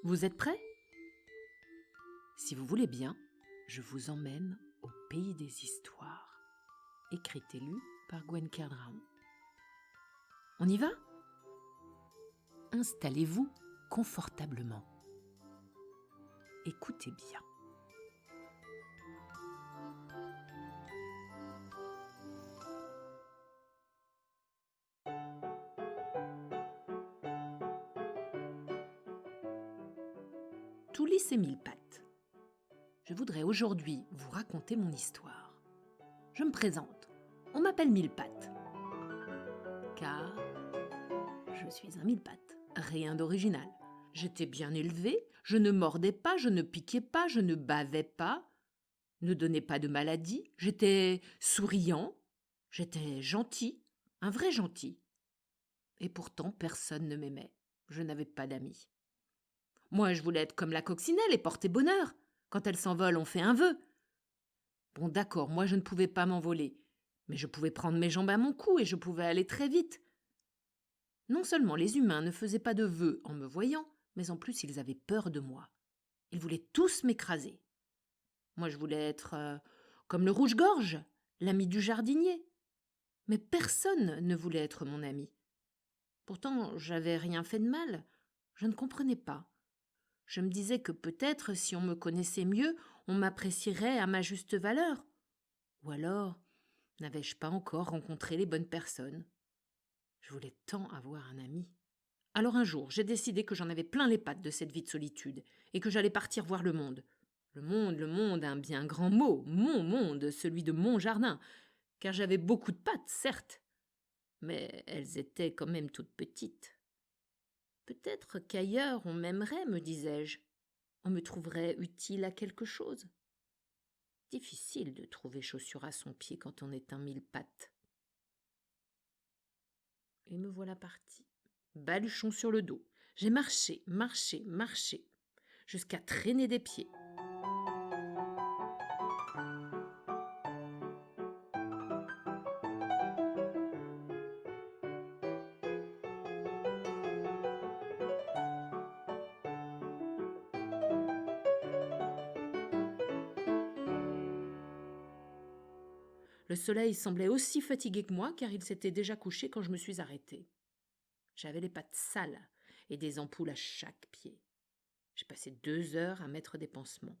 Vous êtes prêts? Si vous voulez bien, je vous emmène au pays des histoires. Écrite et lue par Gwen Kerdraon. On y va? Installez-vous confortablement. Écoutez bien. Toulis et Mille Pattes. Je voudrais aujourd'hui vous raconter mon histoire. Je me présente. On m'appelle Mille Pattes. Car je suis un mille pattes. Rien d'original. J'étais bien élevée, je ne mordais pas, je ne piquais pas, je ne bavais pas, ne donnais pas de maladie, j'étais souriant, j'étais gentil, un vrai gentil. Et pourtant, personne ne m'aimait. Je n'avais pas d'amis. Moi, je voulais être comme la coccinelle et porter bonheur. Quand elle s'envole, on fait un vœu. Bon, d'accord, moi, je ne pouvais pas m'envoler, mais je pouvais prendre mes jambes à mon cou et je pouvais aller très vite. Non seulement les humains ne faisaient pas de vœux en me voyant, mais en plus ils avaient peur de moi. Ils voulaient tous m'écraser. Moi je voulais être comme le rouge-gorge, l'ami du jardinier. Mais personne ne voulait être mon ami. Pourtant j'avais rien fait de mal, je ne comprenais pas. Je me disais que peut-être si on me connaissait mieux, on m'apprécierait à ma juste valeur. Ou alors, n'avais-je pas encore rencontré les bonnes personnes? Je voulais tant avoir un ami. Alors un jour, j'ai décidé que j'en avais plein les pattes de cette vie de solitude et que j'allais partir voir le monde. Le monde, un bien grand mot, mon monde, celui de mon jardin, car j'avais beaucoup de pattes, certes, mais elles étaient quand même toutes petites. Peut-être qu'ailleurs on m'aimerait, me disais-je. On me trouverait utile à quelque chose. Difficile de trouver chaussure à son pied quand on est un mille pattes. Et me voilà parti. Baluchon sur le dos. J'ai marché, jusqu'à traîner des pieds. Le soleil semblait aussi fatigué que moi, car il s'était déjà couché quand je me suis arrêtée. J'avais les pattes sales et des ampoules à chaque pied. J'ai passé 2 heures à mettre des pansements.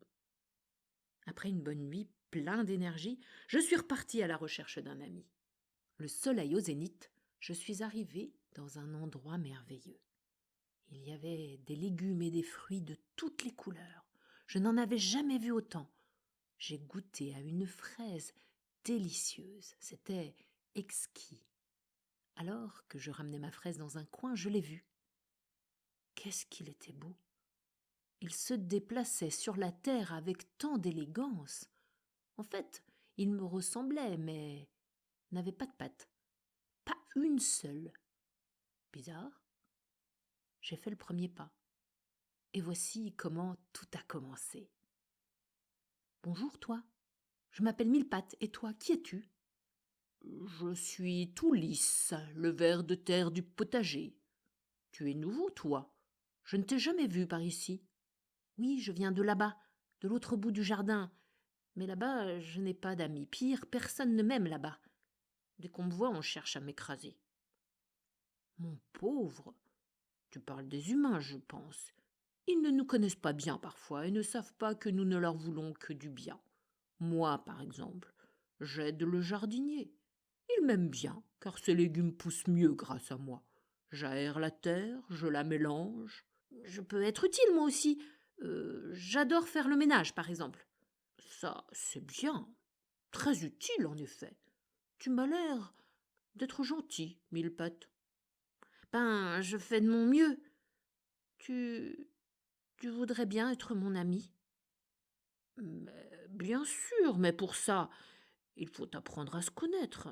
Après une bonne nuit, plein d'énergie, je suis repartie à la recherche d'un ami. Le soleil au zénith, je suis arrivée dans un endroit merveilleux. Il y avait des légumes et des fruits de toutes les couleurs. Je n'en avais jamais vu autant. J'ai goûté à une fraise délicieuse. C'était exquis. Alors que je ramenais ma fraise dans un coin, je l'ai vu. Qu'est-ce qu'il était beau! Il se déplaçait sur la terre avec tant d'élégance. En fait, il me ressemblait, mais n'avait pas de pattes. Pas une seule. Bizarre. J'ai fait le premier pas. Et voici comment tout a commencé. Bonjour, toi. Je m'appelle Mille Pattes. Et toi, qui es-tu? Je suis Toulis, le ver de terre du potager. Tu es nouveau, toi. Je ne t'ai jamais vu par ici. Oui, je viens de là-bas, de l'autre bout du jardin. Mais là-bas, je n'ai pas d'amis. Pire, personne ne m'aime là-bas. Dès qu'on me voit, on cherche à m'écraser. Mon pauvre, tu parles des humains, je pense. Ils ne nous connaissent pas bien parfois et ne savent pas que nous ne leur voulons que du bien. Moi, par exemple, j'aide le jardinier. Il m'aime bien, car ses légumes poussent mieux grâce à moi. J'aère la terre, je la mélange. Je peux être utile, moi aussi. J'adore faire le ménage, par exemple. Ça, c'est bien. Très utile, en effet. Tu m'as l'air d'être gentil, Mille Pattes. Ben, je fais de mon mieux. Tu... tu voudrais bien être mon ami? Bien sûr, mais pour ça, il faut apprendre à se connaître.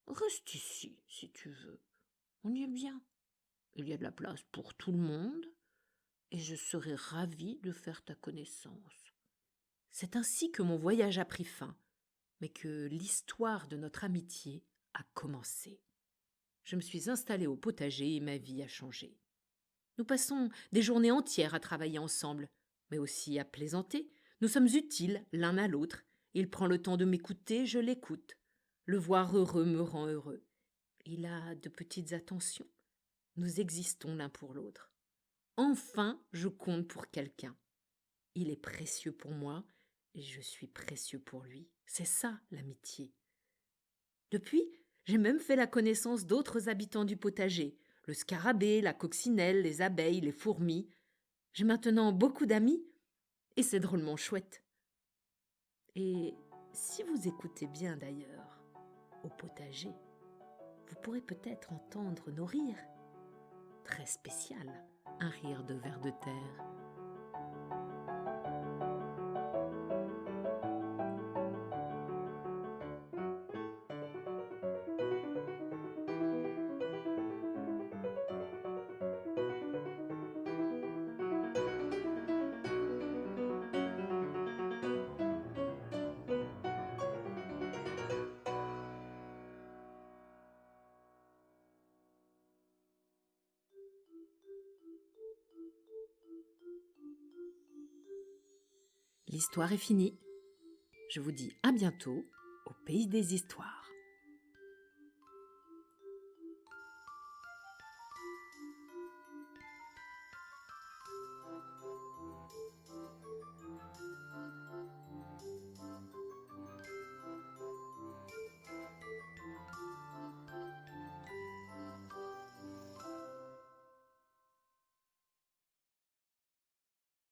Reste ici, si tu veux. On y est bien. Il y a de la place pour tout le monde, et je serai ravie de faire ta connaissance. C'est ainsi que mon voyage a pris fin, mais que l'histoire de notre amitié a commencé. Je me suis installée au potager et ma vie a changé. Nous passons des journées entières à travailler ensemble, mais aussi à plaisanter. Nous sommes utiles l'un à l'autre. Il prend le temps de m'écouter, je l'écoute. Le voir heureux me rend heureux. Il a de petites attentions. Nous existons l'un pour l'autre. Enfin, je compte pour quelqu'un. Il est précieux pour moi et je suis précieux pour lui. C'est ça, l'amitié. Depuis, j'ai même fait la connaissance d'autres habitants du potager, le scarabée, la coccinelle, les abeilles, les fourmis. J'ai maintenant beaucoup d'amis et c'est drôlement chouette. Et si vous écoutez bien d'ailleurs, au potager, vous pourrez peut-être entendre nos rires. Très spécial, un rire de vers de terre. L'histoire est finie. Je vous dis à bientôt au pays des histoires.